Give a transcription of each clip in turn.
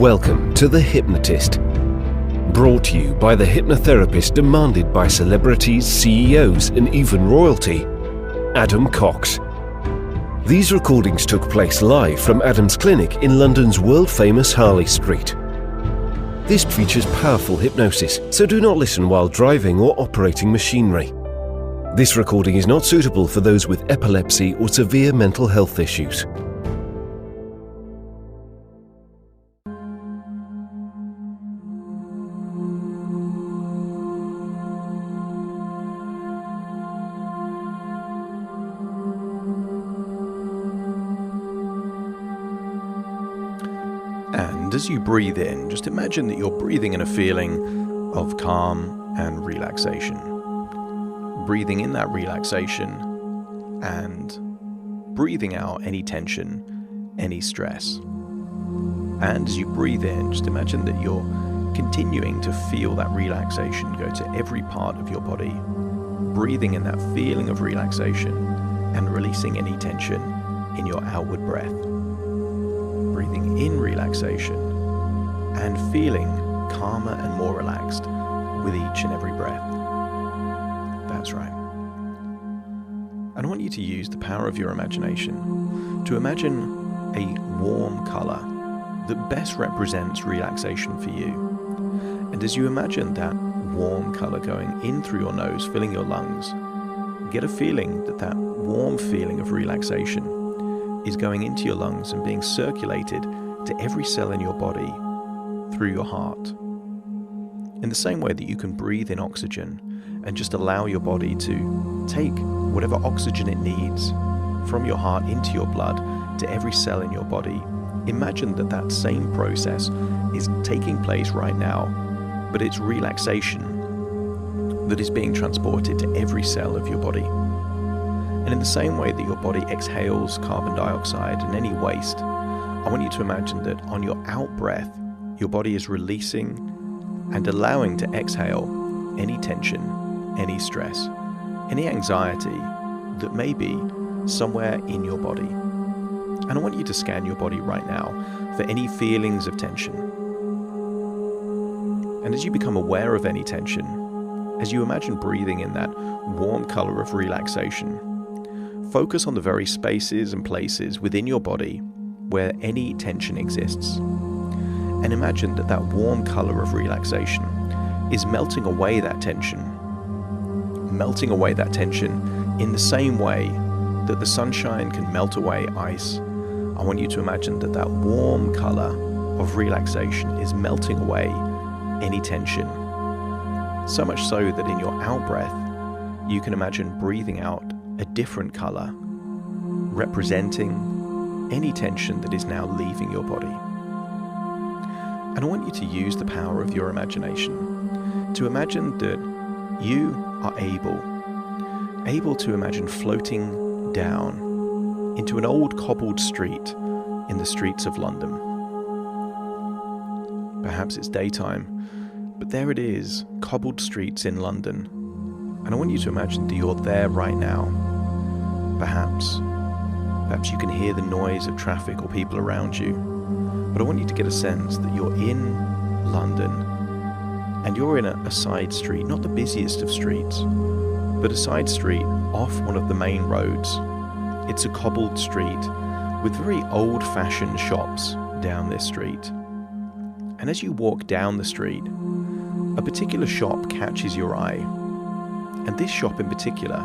Welcome to The Hypnotist, brought to you by the hypnotherapist demanded by celebrities, CEOs and even royalty, Adam Cox. These recordings took place live from Adam's clinic in London's world-famous Harley Street. This features powerful hypnosis, so do not listen while driving or operating machinery. This recording is not suitable for those with epilepsy or severe mental health issues. And as you breathe in, just imagine that you're breathing in a feeling of calm and relaxation. Breathing in that relaxation and breathing out any tension, any stress. And as you breathe in, just imagine that you're continuing to feel that relaxation go to every part of your body. Breathing in that feeling of relaxation and releasing any tension in your outward breath. Breathing in relaxation and feeling calmer and more relaxed with each and every breath. That's right. And I want you to use the power of your imagination to imagine a warm color that best represents relaxation for you. And as you imagine that warm color going in through your nose, filling your lungs, get a feeling that that warm feeling of relaxation is going into your lungs and being circulated to every cell in your body through your heart. In the same way that you can breathe in oxygen and just allow your body to take whatever oxygen it needs from your heart into your blood to every cell in your body, imagine that that same process is taking place right now, but it's relaxation that is being transported to every cell of your body. And in the same way that your body exhales carbon dioxide and any waste, I want you to imagine that on your out breath, your body is releasing and allowing to exhale any tension, any stress, any anxiety that may be somewhere in your body. And I want you to scan your body right now for any feelings of tension. And as you become aware of any tension, as you imagine breathing in that warm color of relaxation, focus on the very spaces and places within your body where any tension exists. And imagine that that warm color of relaxation is melting away that tension in the same way that the sunshine can melt away ice. I want you to imagine that that warm color of relaxation is melting away any tension. So much so that in your out breath, you can imagine breathing out a different color, representing any tension that is now leaving your body. And I want you to use the power of your imagination to imagine that you are able to imagine floating down into an old cobbled street in the streets of London. Perhaps it's daytime, but there it is, cobbled streets in London. And I want you to imagine that you're there right now. Perhaps you can hear the noise of traffic or people around you, but I want you to get a sense that you're in London and you're in a side street, not the busiest of streets, but a side street off one of the main roads. It's a cobbled street with very old-fashioned shops down this street. And as you walk down the street, a particular shop catches your eye. And this shop in particular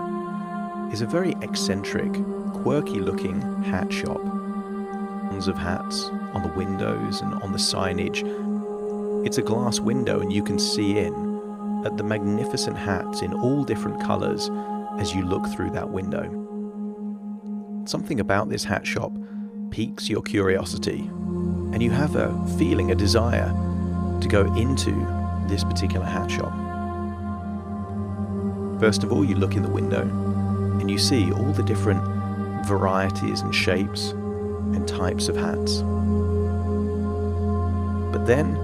is a very eccentric, quirky-looking hat shop. Tons of hats on the windows and on the signage. It's a glass window and you can see in at the magnificent hats in all different colors as you look through that window. Something about this hat shop piques your curiosity, and you have a feeling, a desire to go into this particular hat shop. First of all, you look in the window and you see all the different varieties and shapes and types of hats. But then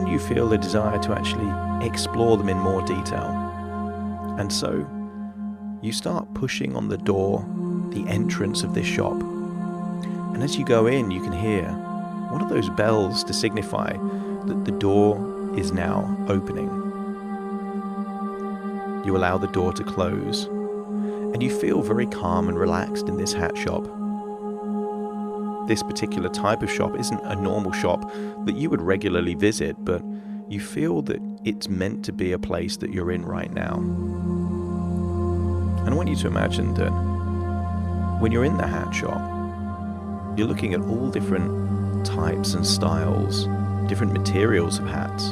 you feel a desire to actually explore them in more detail. And so you start pushing on the door, the entrance of this shop. And as you go in, you can hear one of those bells to signify that the door is now opening. You allow the door to close, and you feel very calm and relaxed in this hat shop. This particular type of shop isn't a normal shop that you would regularly visit, but you feel that it's meant to be a place that you're in right now. And I want you to imagine that when you're in the hat shop, you're looking at all different types and styles, different materials of hats.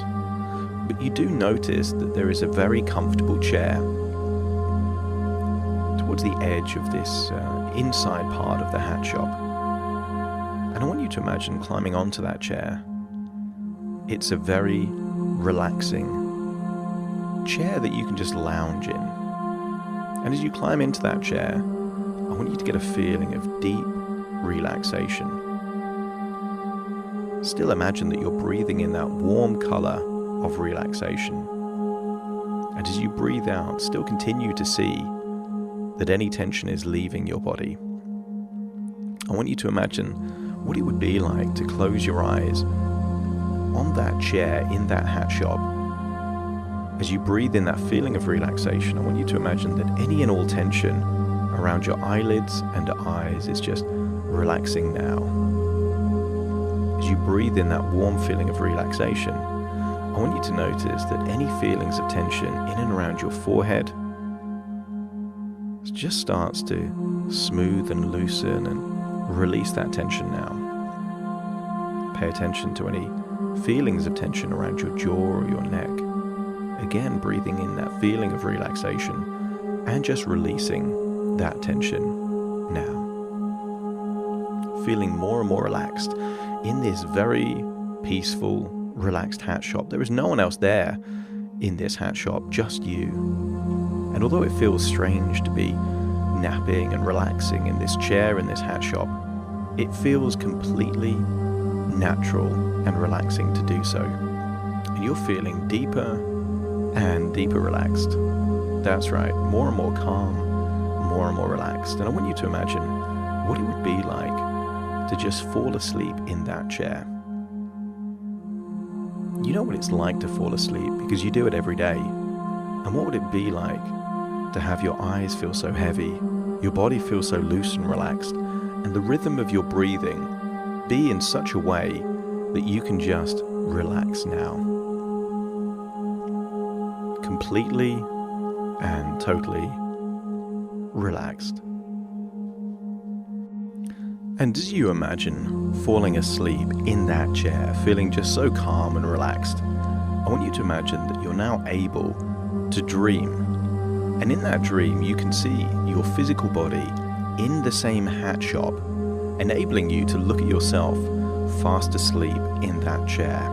But you do notice that there is a very comfortable chair towards the edge of this inside part of the hat shop. And I want you to imagine climbing onto that chair. It's a very relaxing chair that you can just lounge in. And as you climb into that chair, I want you to get a feeling of deep relaxation. Still imagine that you're breathing in that warm color of relaxation. And as you breathe out, still continue to see that any tension is leaving your body. I want you to imagine what it would be like to close your eyes on that chair in that hat shop. As you breathe in that feeling of relaxation, I want you to imagine that any and all tension around your eyelids and eyes is just relaxing now. As you breathe in that warm feeling of relaxation, I want you to notice that any feelings of tension in and around your forehead just starts to smooth and loosen and release that tension now. Pay attention to any feelings of tension around your jaw or your neck. Again, breathing in that feeling of relaxation and just releasing that tension now. Feeling more and more relaxed in this very peaceful, relaxed hat shop. There is no one else there in this hat shop, just you. And although it feels strange to be napping and relaxing in this chair in this hat shop, it feels completely natural and relaxing to do so. And you're feeling deeper and deeper relaxed. That's right, more and more calm, more and more relaxed. And I want you to imagine what it would be like to just fall asleep in that chair. You know what it's like to fall asleep because you do it every day. And what would it be like to have your eyes feel so heavy, your body feel so loose and relaxed, and the rhythm of your breathing be in such a way that you can just relax now. Completely and totally relaxed. And as you imagine falling asleep in that chair, feeling just so calm and relaxed, I want you to imagine that you're now able to dream. And in that dream, you can see your physical body in the same hat shop, enabling you to look at yourself fast asleep in that chair.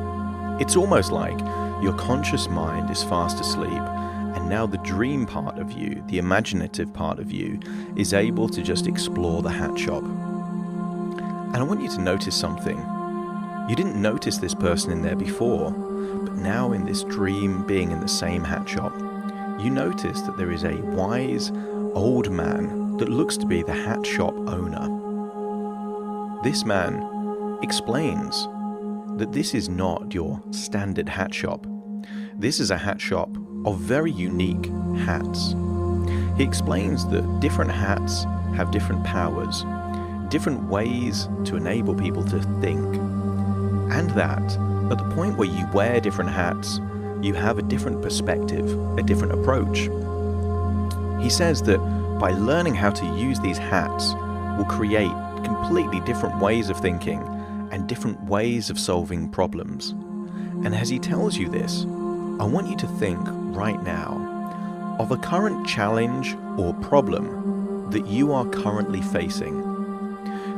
It's almost like your conscious mind is fast asleep, and now the dream part of you, the imaginative part of you, is able to just explore the hat shop. And I want you to notice something. You didn't notice this person in there before, but now in this dream, being in the same hat shop, you notice that there is a wise old man that looks to be the hat shop owner. This man explains that this is not your standard hat shop. This is a hat shop of very unique hats. He explains that different hats have different powers, different ways to enable people to think, and that at the point where you wear different hats, you have a different perspective, a different approach. He says that by learning how to use these hats will create completely different ways of thinking and different ways of solving problems. And as he tells you this, I want you to think right now of a current challenge or problem that you are currently facing.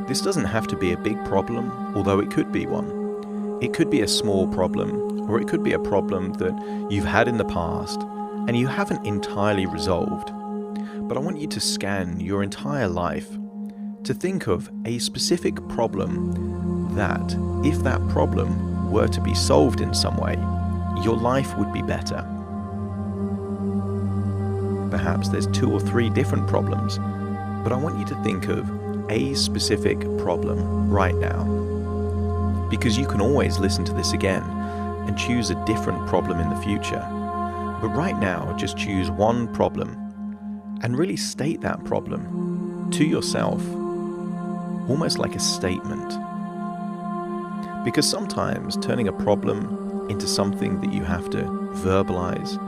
This doesn't have to be a big problem, although it could be one. It could be a small problem, or it could be a problem that you've had in the past and you haven't entirely resolved. But I want you to scan your entire life to think of a specific problem that, if that problem were to be solved in some way, your life would be better. Perhaps there's 2 or 3 different problems, but I want you to think of a specific problem right now. because you can always listen to this again and choose a different problem in the future. But right now, just choose one problem and really state that problem to yourself, almost like a statement. Because sometimes turning a problem into something that you have to verbalize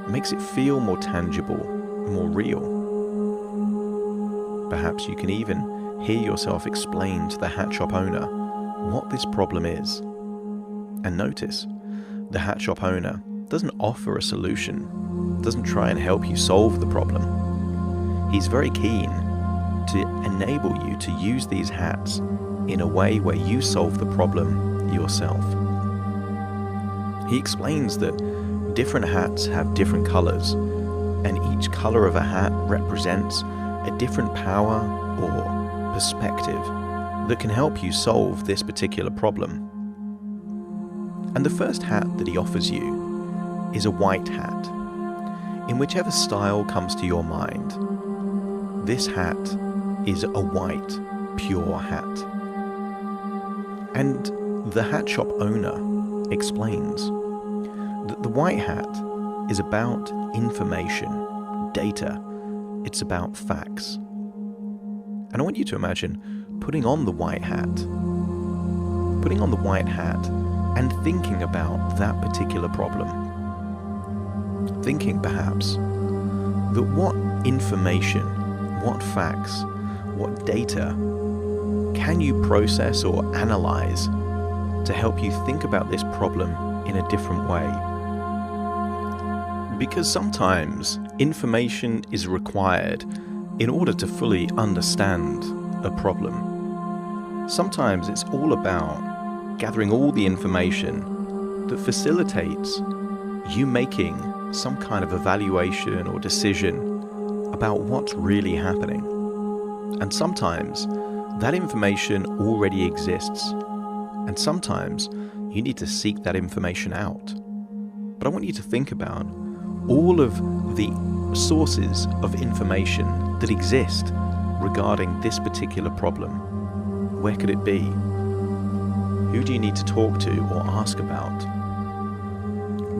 makes it feel more tangible, more real. Perhaps you can even hear yourself explain to the hat shop owner what this problem is. And notice, the hat shop owner doesn't offer a solution, doesn't try and help you solve the problem. He's very keen to enable you to use these hats in a way where you solve the problem yourself. He explains that different hats have different colors, and each color of a hat represents a different power or perspective that can help you solve this particular problem. And the first hat that he offers you is a white hat. In whichever style comes to your mind, this hat is a white, pure hat. And the hat shop owner explains that the white hat is about information, data. It's about facts. And I want you to imagine putting on the white hat and thinking about that particular problem. Thinking perhaps that what information, what facts, what data can you process or analyze to help you think about this problem in a different way? Because sometimes information is required in order to fully understand a problem. Sometimes it's all about gathering all the information that facilitates you making some kind of evaluation or decision about what's really happening. And sometimes that information already exists, and sometimes you need to seek that information out. But I want you to think about all of the sources of information that exist regarding this particular problem. Where could it be? Who do you need to talk to or ask about?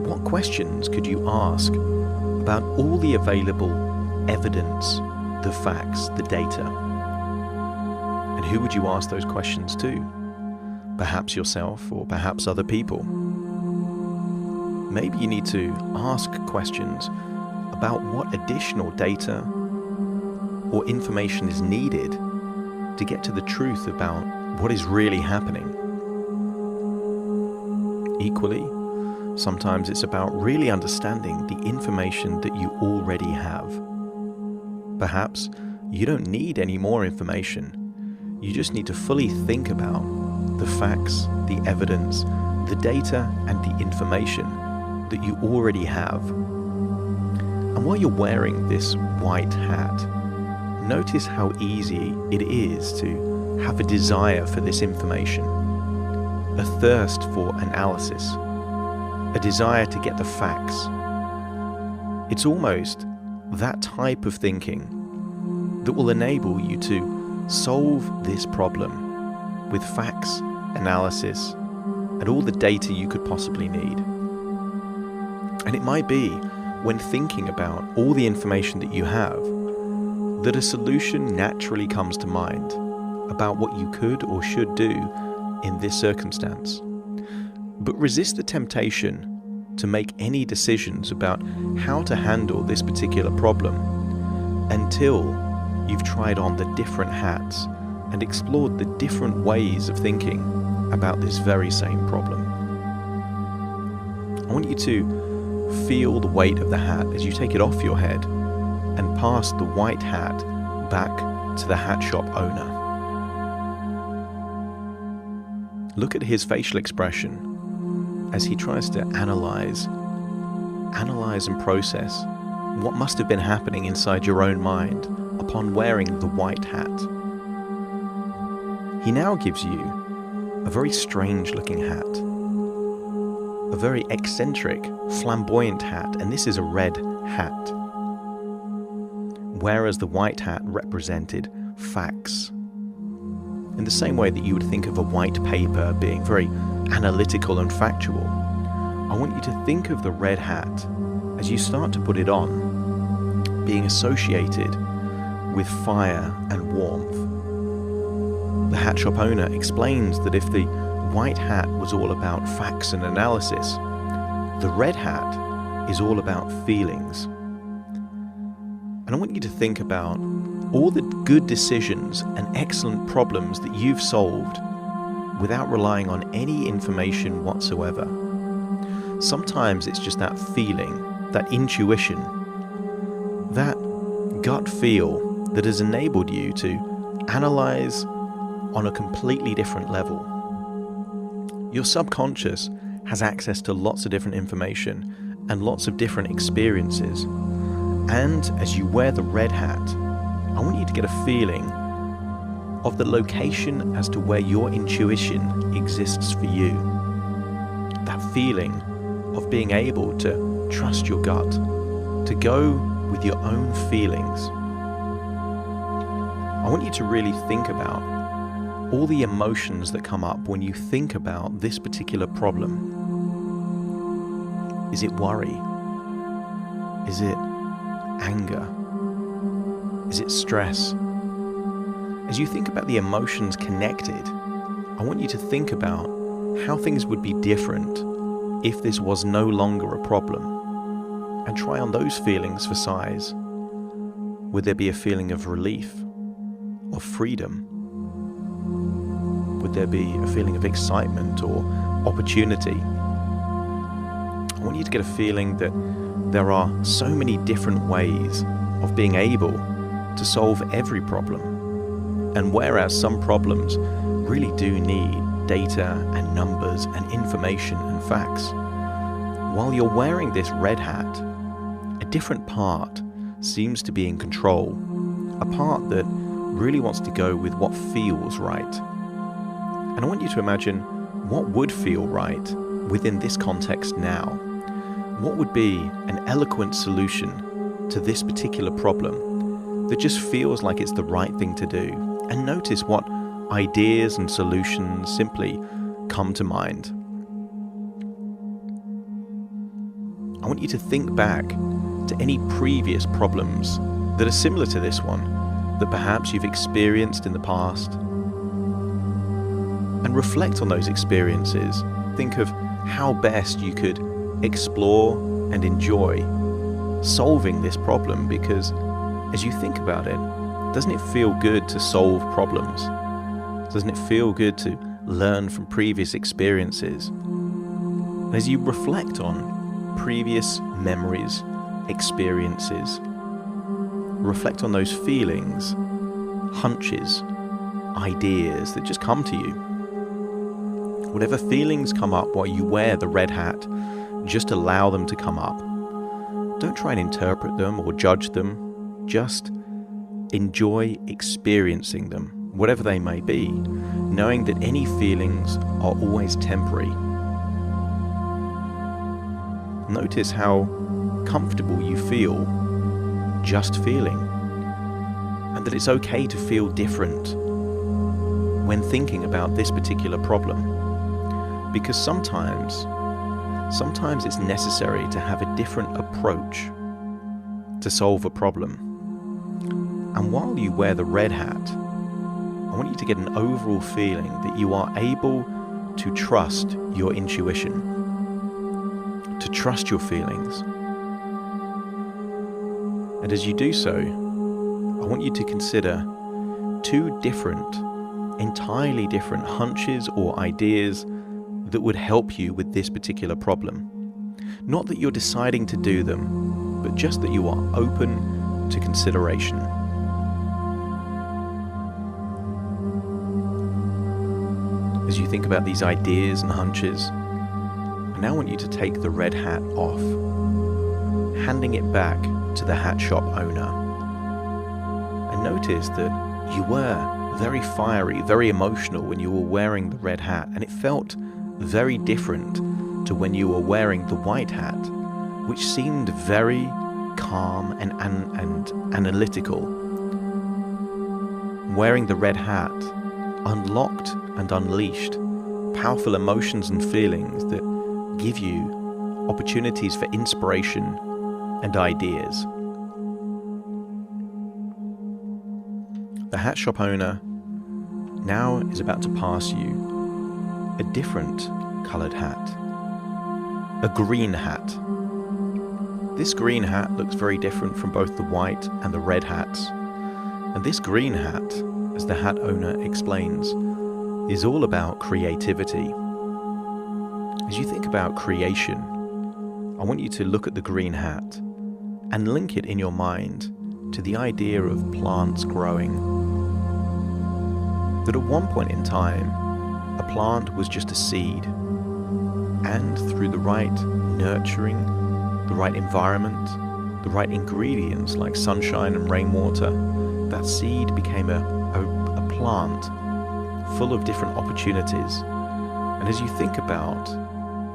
What questions could you ask about all the available evidence, the facts, the data? And who would you ask those questions to? Perhaps yourself or perhaps other people. Maybe you need to ask questions about what additional data or information is needed to get to the truth about what is really happening. Equally, sometimes it's about really understanding the information that you already have. Perhaps you don't need any more information. You just need to fully think about the facts, the evidence, the data, and the information that you already have. And while you're wearing this white hat, notice how easy it is to have a desire for this information, a thirst for analysis, a desire to get the facts. It's almost that type of thinking that will enable you to solve this problem with facts, analysis, and all the data you could possibly need. And it might be, when thinking about all the information that you have, that a solution naturally comes to mind about what you could or should do in this circumstance. But resist the temptation to make any decisions about how to handle this particular problem until you've tried on the different hats and explored the different ways of thinking about this very same problem. I want you to feel the weight of the hat as you take it off your head and pass the white hat back to the hat shop owner. Look at his facial expression as he tries to analyze and process what must have been happening inside your own mind upon wearing the white hat. He now gives you a very strange looking hat, a very eccentric, flamboyant hat, and this is a red hat, whereas the white hat represented facts. In the same way that you would think of a white paper being very analytical and factual, I want you to think of the red hat as you start to put it on, being associated with fire and warmth. The hat shop owner explains that if the white hat was all about facts and analysis, the red hat is all about feelings. And I want you to think about all the good decisions and excellent problems that you've solved without relying on any information whatsoever. Sometimes it's just that feeling, that intuition, that gut feel that has enabled you to analyze on a completely different level. Your subconscious has access to lots of different information and lots of different experiences. And as you wear the red hat, I want you to get a feeling of the location as to where your intuition exists for you. That feeling of being able to trust your gut, to go with your own feelings. I want you to really think about all the emotions that come up when you think about this particular problem. Is it worry? Is it anger? Is it stress? As you think about the emotions connected, I want you to think about how things would be different if this was no longer a problem, and try on those feelings for size. Would there be a feeling of relief, of freedom? Would there be a feeling of excitement or opportunity? I want you to get a feeling that there are so many different ways of being able to solve every problem. And whereas some problems really do need data and numbers and information and facts, while you're wearing this red hat, a different part seems to be in control, a part that really wants to go with what feels right. And I want you to imagine what would feel right within this context now. What would be an eloquent solution to this particular problem that just feels like it's the right thing to do? And notice what ideas and solutions simply come to mind. I want you to think back to any previous problems that are similar to this one, that perhaps you've experienced in the past, and reflect on those experiences. Think of how best you could explore and enjoy solving this problem, because as you think about it, doesn't it feel good to solve problems? Doesn't it feel good to learn from previous experiences? And as you reflect on previous memories, experiences, reflect on those feelings, hunches, ideas that just come to you. Whatever feelings come up while you wear the red hat, just allow them to come up. Don't try and interpret them or judge them. Just enjoy experiencing them, whatever they may be, knowing that any feelings are always temporary. Notice how comfortable you feel just feeling, and that it's okay to feel different when thinking about this particular problem. Because sometimes it's necessary to have a different approach to solve a problem. And while you wear the red hat, I want you to get an overall feeling that you are able to trust your intuition, to trust your feelings. And as you do so, I want you to consider two different, entirely different hunches or ideas that would help you with this particular problem. Not that you're deciding to do them, but just that you are open to consideration. As you think about these ideas and hunches, I now want you to take the red hat off, handing it back to the hat shop owner. And notice that you were very fiery, very emotional when you were wearing the red hat, and it felt very different to when you were wearing the white hat, which seemed very calm and analytical. Wearing the red hat unlocked and unleashed powerful emotions and feelings that give you opportunities for inspiration and ideas. The hat shop owner now is about to pass you a different coloured hat, a green hat. This green hat looks very different from both the white and the red hats, and this green hat, as the hat owner explains, is all about creativity. As you think about creation, I want you to look at the green hat and link it in your mind to the idea of plants growing. That at one point in time, a plant was just a seed, and through the right nurturing, the right environment, the right ingredients like sunshine and rainwater, that seed became a plant full of different opportunities. And as you think about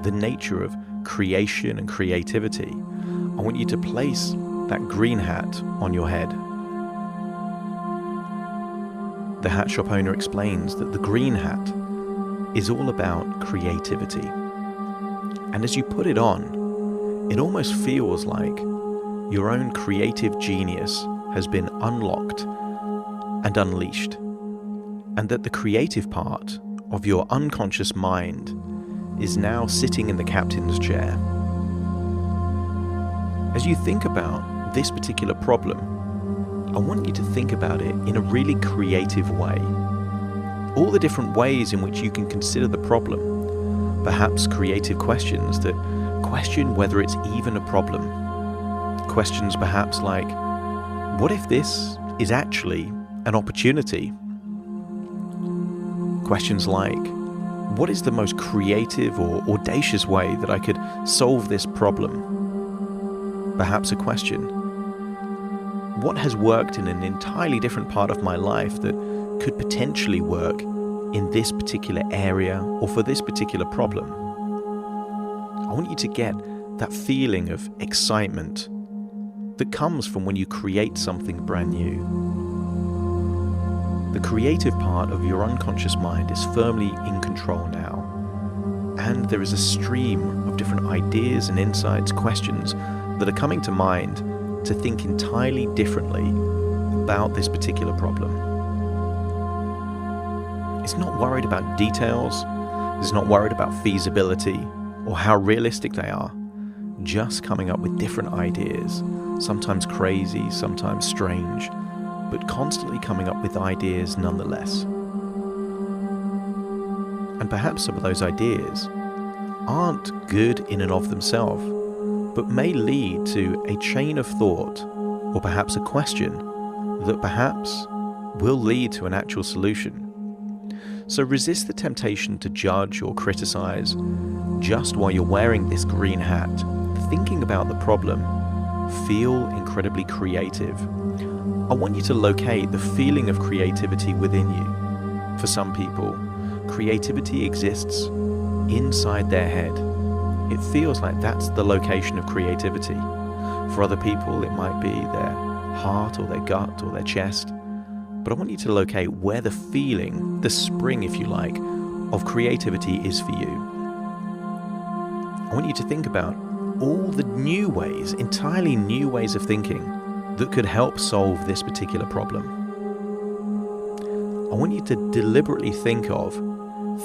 the nature of creation and creativity, I want you to place that green hat on your head. The hat shop owner explains that the green hat is all about creativity. And as you put it on, it almost feels like your own creative genius has been unlocked and unleashed, and that the creative part of your unconscious mind is now sitting in the captain's chair. As you think about this particular problem, I want you to think about it in a really creative way. All the different ways in which you can consider the problem, perhaps creative questions that question whether it's even a problem. Questions perhaps like, what if this is actually an opportunity? Questions like, what is the most creative or audacious way that I could solve this problem? Perhaps a question, what has worked in an entirely different part of my life that could potentially work in this particular area or for this particular problem? I want you to get that feeling of excitement that comes from when you create something brand new. The creative part of your unconscious mind is firmly in control now, and there is a stream of different ideas and insights, questions that are coming to mind to think entirely differently about this particular problem. It's not worried about details, it's not worried about feasibility or how realistic they are, just coming up with different ideas, sometimes crazy, sometimes strange, but constantly coming up with ideas nonetheless. And perhaps some of those ideas aren't good in and of themselves, but may lead to a chain of thought, or perhaps a question that perhaps will lead to an actual solution. So resist the temptation to judge or criticize just while you're wearing this green hat, thinking about the problem. Feel incredibly creative. I want you to locate the feeling of creativity within you. For some people, creativity exists inside their head. It feels like that's the location of creativity. For other people, it might be their heart or their gut or their chest. But I want you to locate where the feeling, the spring, if you like, of creativity is for you. I want you to think about all the new ways, entirely new ways of thinking that could help solve this particular problem. I want you to deliberately think of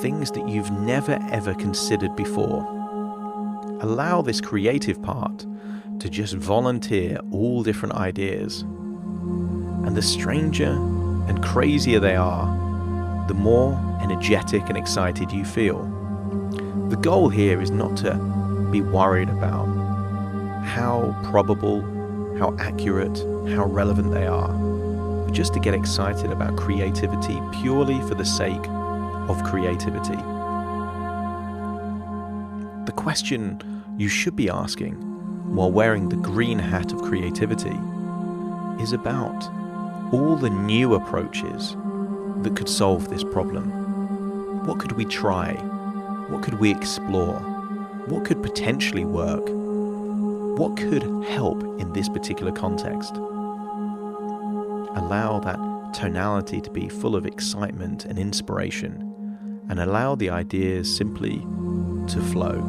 things that you've never ever considered before. Allow this creative part to just volunteer all different ideas. And the stranger and crazier they are, the more energetic and excited you feel. The goal here is not to be worried about how probable, how accurate, how relevant they are, but just to get excited about creativity purely for the sake of creativity. The question you should be asking while wearing the green hat of creativity is about all the new approaches that could solve this problem. What could we try? What could we explore? What could potentially work? What could help in this particular context? Allow that tonality to be full of excitement and inspiration, and allow the ideas simply to flow.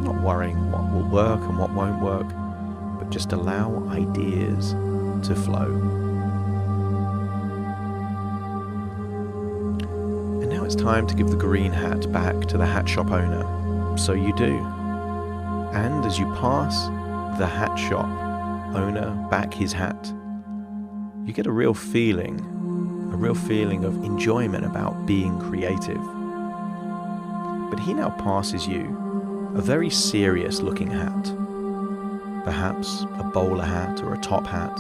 Not worrying what will work and what won't work, but just allow ideas to flow. And now it's time to give the green hat back to the hat shop owner. So you do. And as you pass the hat shop owner back his hat, you get a real feeling of enjoyment about being creative. But he now passes you a very serious looking hat, perhaps a bowler hat or a top hat,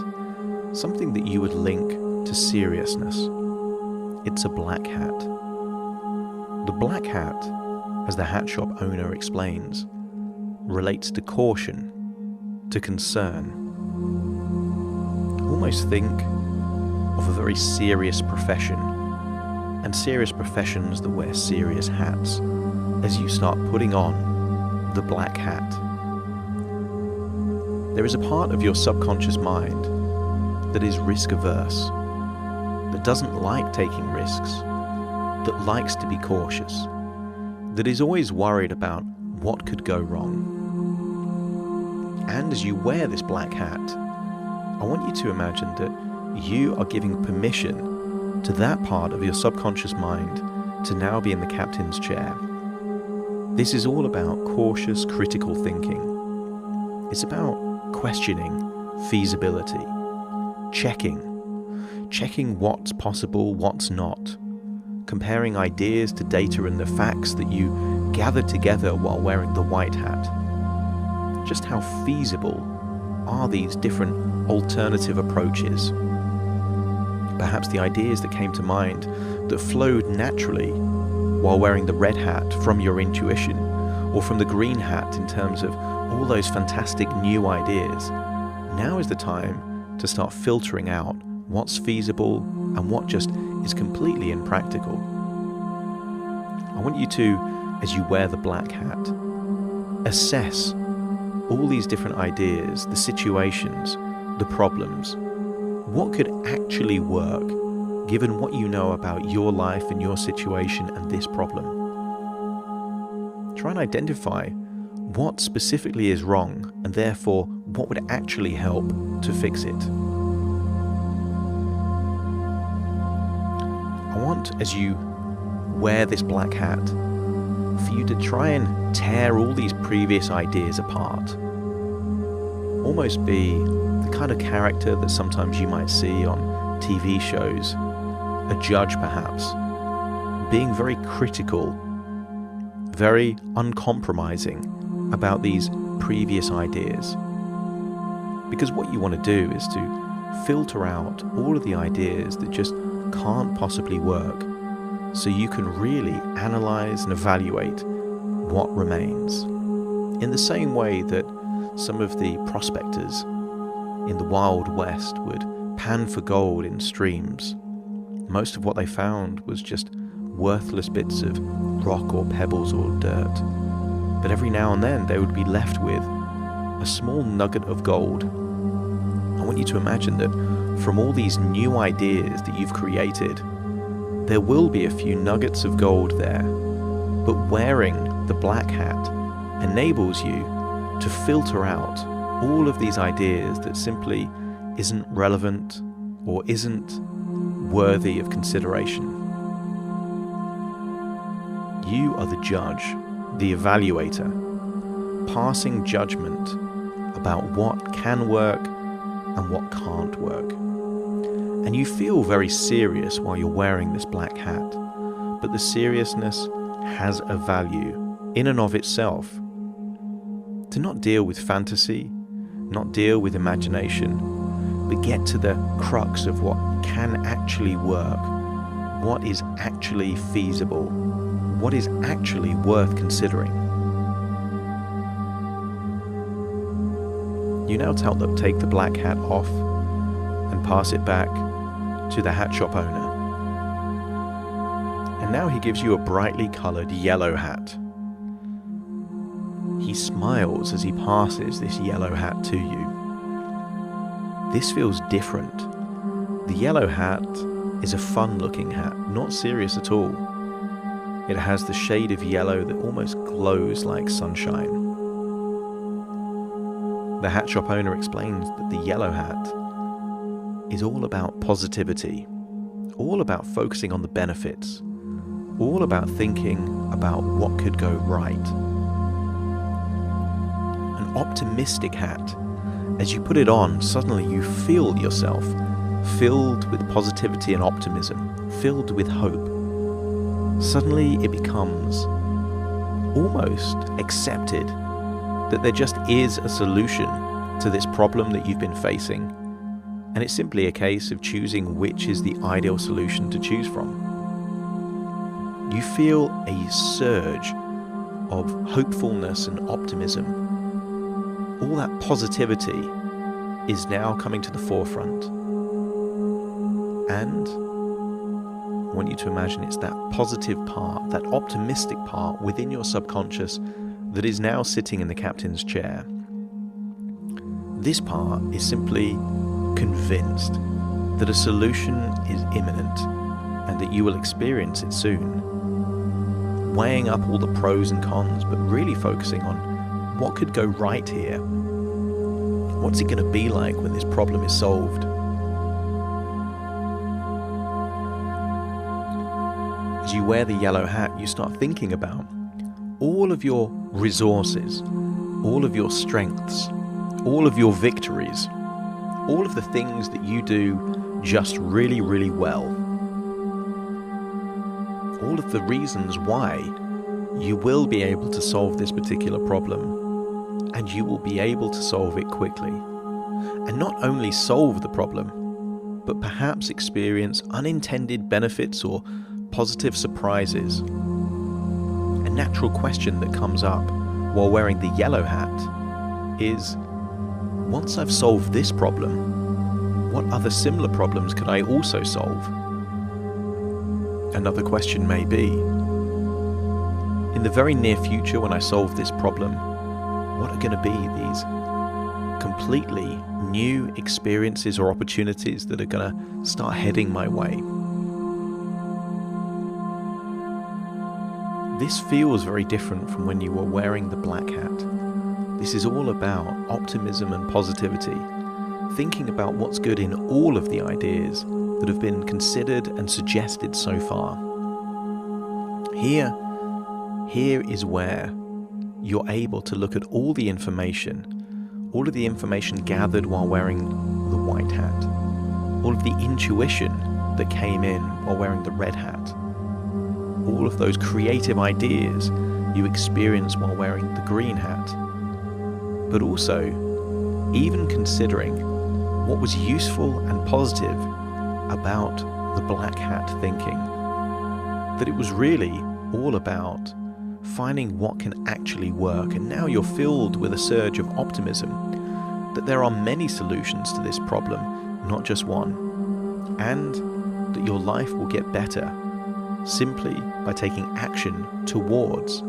something that you would link to seriousness. It's a black hat. The black hat, as the hat shop owner explains, relates to caution, to concern. Almost think of a very serious profession, and serious professions that wear serious hats, as you start putting on the black hat. There is a part of your subconscious mind that is risk averse, that doesn't like taking risks, that likes to be cautious, that is always worried about what could go wrong. And as you wear this black hat, I want you to imagine that you are giving permission to that part of your subconscious mind to now be in the captain's chair. This is all about cautious, critical thinking. It's about questioning feasibility, checking what's possible, what's not, comparing ideas to data and the facts that you gathered together while wearing the white hat. Just how feasible are these different alternative approaches? Perhaps the ideas that came to mind that flowed naturally while wearing the red hat from your intuition, or from the green hat in terms of all those fantastic new ideas. Now is the time to start filtering out what's feasible and what just is completely impractical. I want you to, as you wear the black hat, assess all these different ideas, the situations, the problems. What could actually work given what you know about your life and your situation and this problem? Try and identify what specifically is wrong, and therefore what would actually help to fix it. I want, as you wear this black hat, for you to try and tear all these previous ideas apart. Almost be the kind of character that sometimes you might see on TV shows, a judge perhaps, being very critical, very uncompromising about these previous ideas. Because what you want to do is to filter out all of the ideas that just can't possibly work, so you can really analyze and evaluate what remains. In the same way that some of the prospectors in the Wild West would pan for gold in streams, most of what they found was just worthless bits of rock or pebbles or dirt. But every now and then they would be left with a small nugget of gold. I want you to imagine that from all these new ideas that you've created, there will be a few nuggets of gold there, but wearing the black hat enables you to filter out all of these ideas that simply isn't relevant or isn't worthy of consideration. You are the judge, the evaluator, passing judgment about what can work and what can't work. And you feel very serious while you're wearing this black hat, but the seriousness has a value in and of itself. To not deal with fantasy, not deal with imagination, but get to the crux of what can actually work, what is actually feasible, what is actually worth considering. You now take the black hat off and pass it back to the hat shop owner. And now he gives you a brightly coloured yellow hat. He smiles as he passes this yellow hat to you. This feels different The yellow hat is a fun-looking hat, not serious at all. It has the shade of yellow that almost glows like sunshine. The hat shop owner explains that the yellow hat is all about positivity, all about focusing on the benefits, all about thinking about what could go right. An optimistic hat, as you put it on, suddenly you feel yourself filled with positivity and optimism, filled with hope. Suddenly it becomes almost accepted that there just is a solution to this problem that you've been facing, and it's simply a case of choosing which is the ideal solution to choose from. You feel a surge of hopefulness and optimism. All that positivity is now coming to the forefront. And I want you to imagine it's that positive part, that optimistic part within your subconscious that is now sitting in the captain's chair. This part is simply convinced that a solution is imminent and that you will experience it soon. Weighing up all the pros and cons, but really focusing on what could go right here. What's it going to be like when this problem is solved? As you wear the yellow hat, you start thinking about all of your resources, all of your strengths, all of your victories, all of the things that you do just really, really well. All of the reasons why you will be able to solve this particular problem, and you will be able to solve it quickly. And not only solve the problem, but perhaps experience unintended benefits or positive surprises. A natural question that comes up while wearing the yellow hat is, once I've solved this problem, what other similar problems could I also solve? Another question may be, in the very near future when I solve this problem, what are going to be these completely new experiences or opportunities that are going to start heading my way? This feels very different from when you were wearing the black hat. This is all about optimism and positivity, thinking about what's good in all of the ideas that have been considered and suggested so far. Here is where you're able to look at all the information gathered while wearing the white hat, all of the intuition that came in while wearing the red hat, all of those creative ideas you experience while wearing the green hat, but also even considering what was useful and positive about the black hat thinking. That it was really all about finding what can actually work, and now you're filled with a surge of optimism that there are many solutions to this problem, not just one, and that your life will get better simply by taking action towards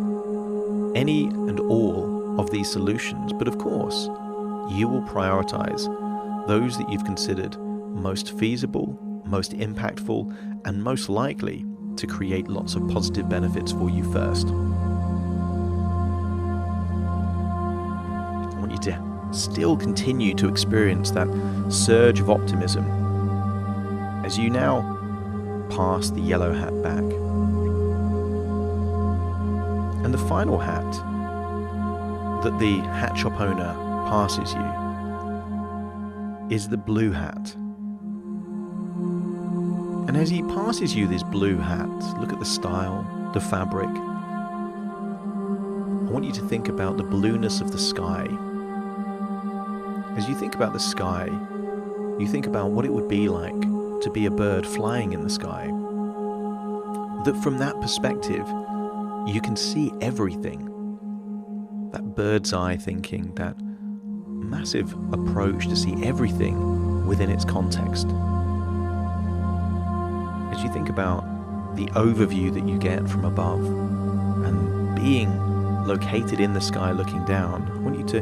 any and all of these solutions. But of course, you will prioritize those that you've considered most feasible, most impactful, and most likely to create lots of positive benefits for you first. I want you to still continue to experience that surge of optimism as you now pass the yellow hat back. And the final hat that the hat shop owner passes you is the blue hat. And as he passes you this blue hat, look at the style, the fabric. I want you to think about the blueness of the sky. As you think about the sky, you think about what it would be like to be a bird flying in the sky. That from that perspective, you can see everything. That bird's eye thinking, that massive approach to see everything within its context. As you think about the overview that you get from above and being located in the sky looking down, I want you to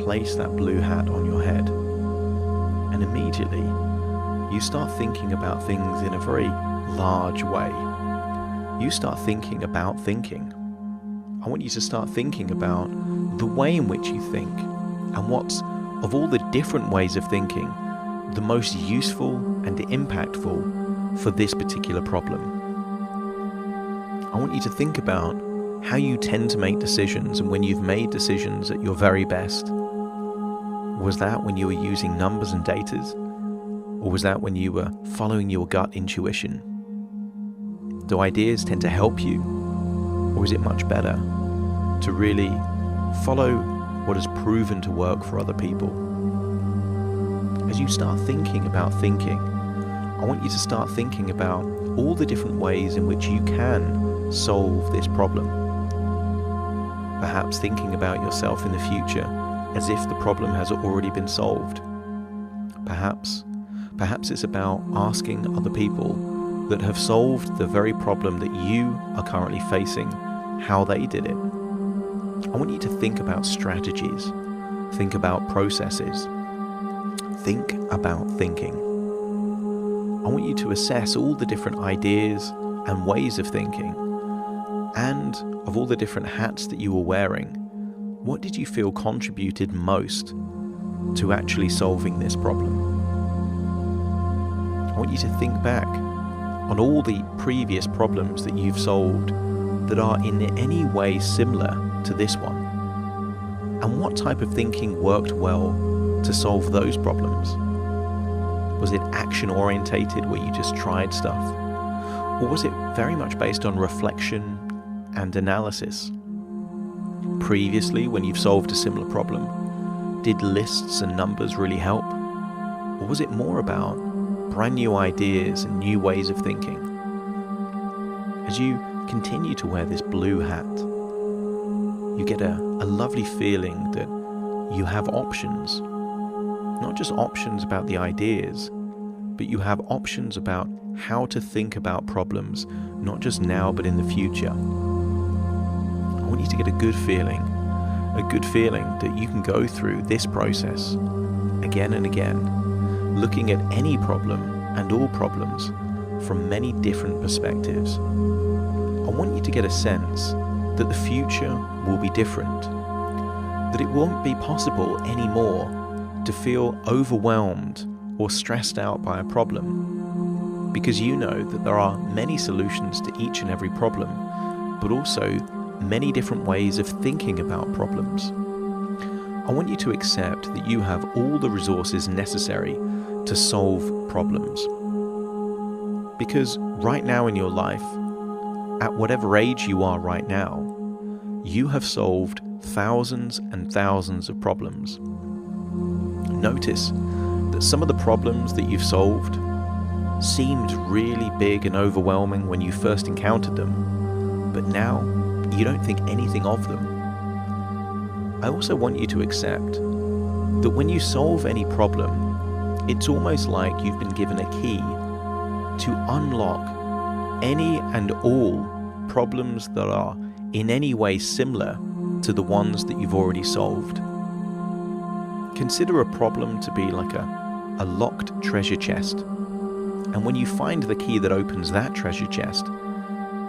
place that blue hat on your head, and immediately you start thinking about things in a very large way. You start thinking about thinking. I want you to start thinking about the way in which you think and what's, of all the different ways of thinking, the most useful and impactful for this particular problem. I want you to think about how you tend to make decisions and when you've made decisions at your very best. Was that when you were using numbers and datas? Or was that when you were following your gut intuition? Do ideas tend to help you? Or is it much better to really follow what has proven to work for other people? As you start thinking about thinking, I want you to start thinking about all the different ways in which you can solve this problem. Perhaps thinking about yourself in the future as if the problem has already been solved. Perhaps it's about asking other people that have solved the very problem that you are currently facing how they did it. I want you to think about strategies, think about processes, think about thinking. I want you to assess all the different ideas and ways of thinking, and of all the different hats that you were wearing, what did you feel contributed most to actually solving this problem? I want you to think back on all the previous problems that you've solved that are in any way similar to this one. And what type of thinking worked well to solve those problems? Was it action orientated where you just tried stuff? Or was it very much based on reflection and analysis? Previously, when you've solved a similar problem, did lists and numbers really help? Or was it more about brand new ideas and new ways of thinking? As you continue to wear this blue hat, you get a lovely feeling that you have options. Not just options about the ideas, but you have options about how to think about problems, not just now, but in the future. I want you to get a good feeling that you can go through this process again and again, looking at any problem and all problems from many different perspectives. I want you to get a sense that the future will be different, that it won't be possible anymore to feel overwhelmed or stressed out by a problem, because you know that there are many solutions to each and every problem, but also many different ways of thinking about problems. I want you to accept that you have all the resources necessary to solve problems. Because right now in your life, at whatever age you are right now, you have solved thousands and thousands of problems. Notice that some of the problems that you've solved seemed really big and overwhelming when you first encountered them, but now you don't think anything of them. I also want you to accept that when you solve any problem, it's almost like you've been given a key to unlock any and all problems that are in any way similar to the ones that you've already solved. Consider a problem to be like a locked treasure chest. And when you find the key that opens that treasure chest,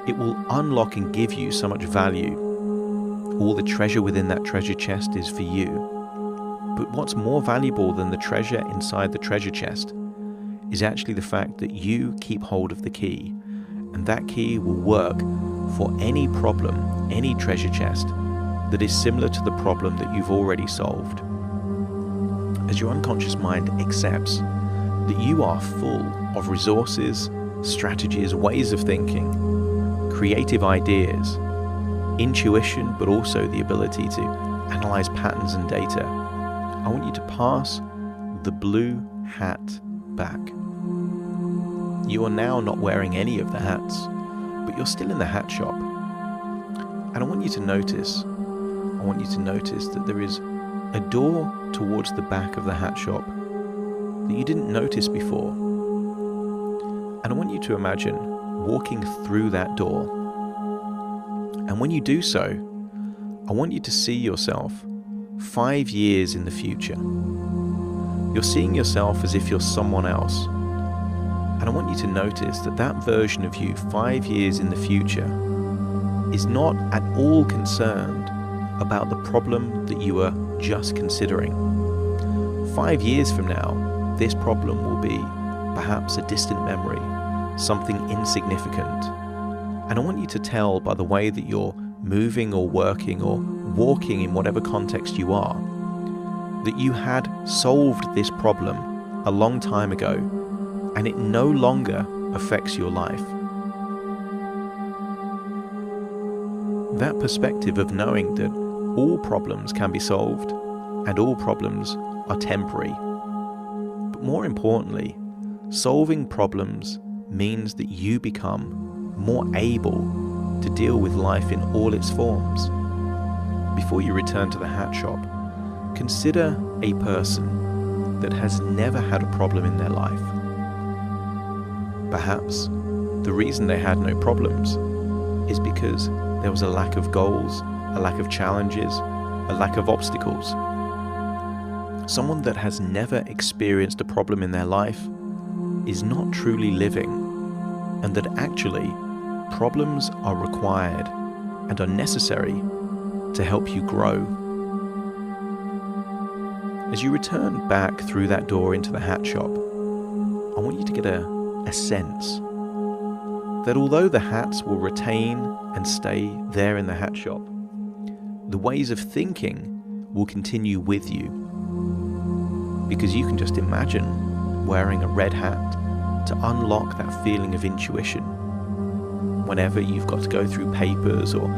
it will unlock and give you so much value. All the treasure within that treasure chest is for you. But what's more valuable than the treasure inside the treasure chest is actually the fact that you keep hold of the key, and that key will work for any problem, any treasure chest that is similar to the problem that you've already solved. As your unconscious mind accepts that you are full of resources, strategies, ways of thinking, creative ideas, intuition, but also the ability to analyze patterns and data, I want you to pass the blue hat back. You are now not wearing any of the hats, but you're still in the hat shop. And I want you to notice that there is a door towards the back of the hat shop that you didn't notice before. And I want you to imagine walking through that door. And when you do so, I want you to see yourself 5 years in the future. You're seeing yourself as if you're someone else, And I want you to notice that that version of you 5 years in the future is not at all concerned about the problem that you were just considering. 5 years from now, this problem will be perhaps a distant memory, something insignificant. And I want you to tell by the way that you're moving or working or walking in whatever context you are, that you had solved this problem a long time ago and it no longer affects your life. That perspective of knowing that all problems can be solved and all problems are temporary. But more importantly, solving problems means that you become more able to deal with life in all its forms. Before you return to the hat shop, consider a person that has never had a problem in their life. Perhaps the reason they had no problems is because there was a lack of goals, a lack of challenges, a lack of obstacles. Someone that has never experienced a problem in their life is not truly living, and that actually problems are required and are necessary to help you grow. As you return back through that door into the hat shop, I want you to get a sense that although the hats will retain and stay there in the hat shop, the ways of thinking will continue with you. Because you can just imagine wearing a red hat to unlock that feeling of intuition. Whenever you've got to go through papers or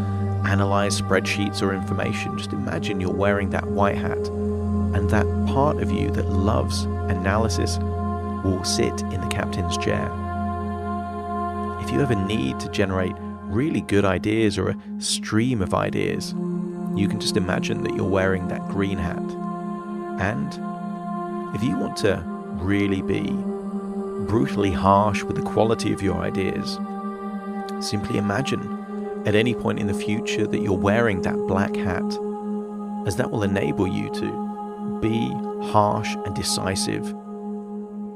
analyze spreadsheets or information, just imagine you're wearing that white hat, and that part of you that loves analysis will sit in the captain's chair. If you ever need to generate really good ideas or a stream of ideas, you can just imagine that you're wearing that green hat. And if you want to really be brutally harsh with the quality of your ideas, simply imagine at any point in the future that you're wearing that black hat, as that will enable you to be harsh and decisive,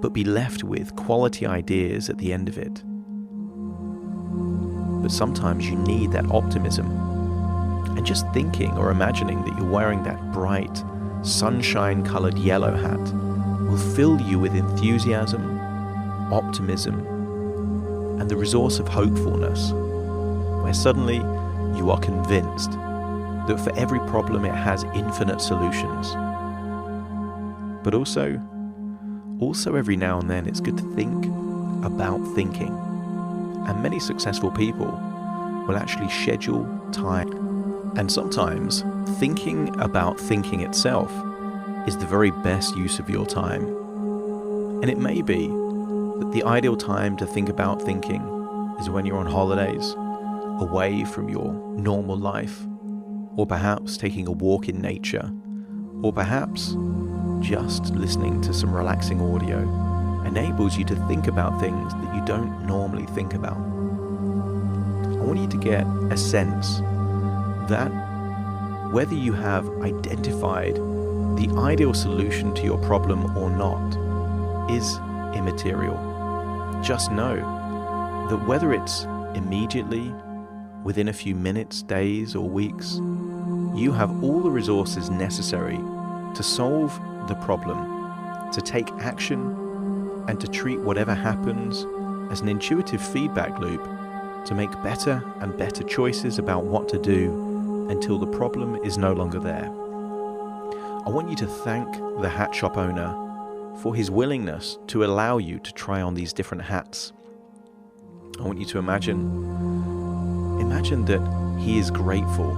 but be left with quality ideas at the end of it. But sometimes you need that optimism, and just thinking or imagining that you're wearing that bright, sunshine-colored yellow hat will fill you with enthusiasm, optimism, and the resource of hopefulness, where suddenly you are convinced that for every problem it has infinite solutions. But also every now and then it's good to think about thinking. And many successful people will actually schedule time. And sometimes thinking about thinking itself is the very best use of your time. And it may be that the ideal time to think about thinking is when you're on holidays, away from your normal life, or perhaps taking a walk in nature, or perhaps just listening to some relaxing audio enables you to think about things that you don't normally think about. I want you to get a sense that whether you have identified the ideal solution to your problem or not is immaterial. Just know that whether it's immediately, within a few minutes, days, or weeks, you have all the resources necessary to solve the problem, to take action, and to treat whatever happens as an intuitive feedback loop to make better and better choices about what to do until the problem is no longer there. I want you to thank the hat shop owner for his willingness to allow you to try on these different hats. I want you to imagine that he is grateful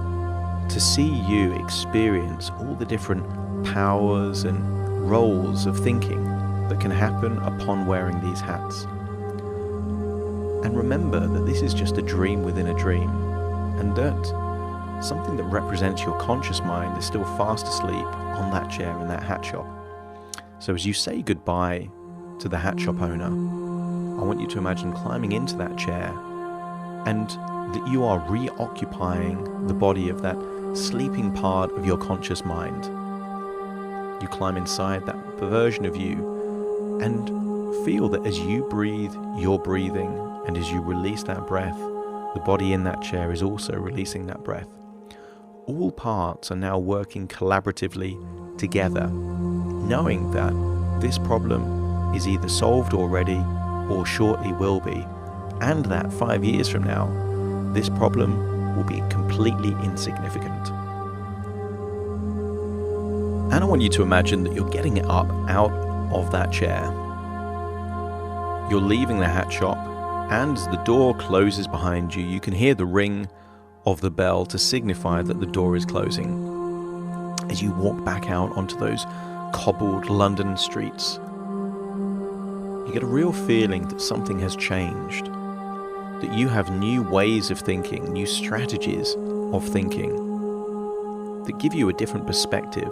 to see you experience all the different powers and roles of thinking that can happen upon wearing these hats. And remember that this is just a dream within a dream, and that something that represents your conscious mind is still fast asleep on that chair in that hat shop. So as you say goodbye to the hat shop owner, I want you to imagine climbing into that chair and that you are reoccupying the body of that sleeping part of your conscious mind. You climb inside that version of you, and feel that as you breathe, you're breathing, and as you release that breath, the body in that chair is also releasing that breath. All parts are now working collaboratively together, knowing that this problem is either solved already or shortly will be, and that 5 years from now, this problem will be completely insignificant. And I want you to imagine that you're getting up out of that chair. You're leaving the hat shop, and as the door closes behind you, you can hear the ring of the bell to signify that the door is closing. As you walk back out onto those cobbled London streets, you get a real feeling that something has changed, that you have new ways of thinking, new strategies of thinking, that give you a different perspective,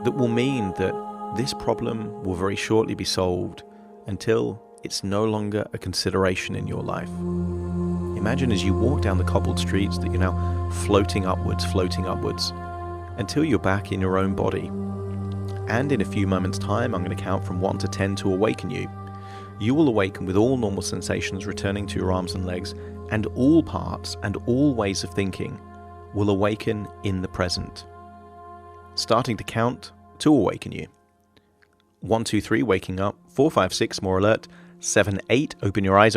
that will mean that this problem will very shortly be solved until it's no longer a consideration in your life. Imagine as you walk down the cobbled streets that you're now floating upwards, until you're back in your own body. And in a few moments' time, I'm going to count from 1 to 10 to awaken you. You will awaken with all normal sensations returning to your arms and legs, and all parts and all ways of thinking will awaken in the present. Starting to count to awaken you. 1, 2, 3, waking up. 4, 5, 6, more alert. 7, 8, open your eyes.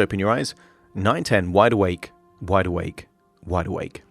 9, 10, wide awake, wide awake, wide awake.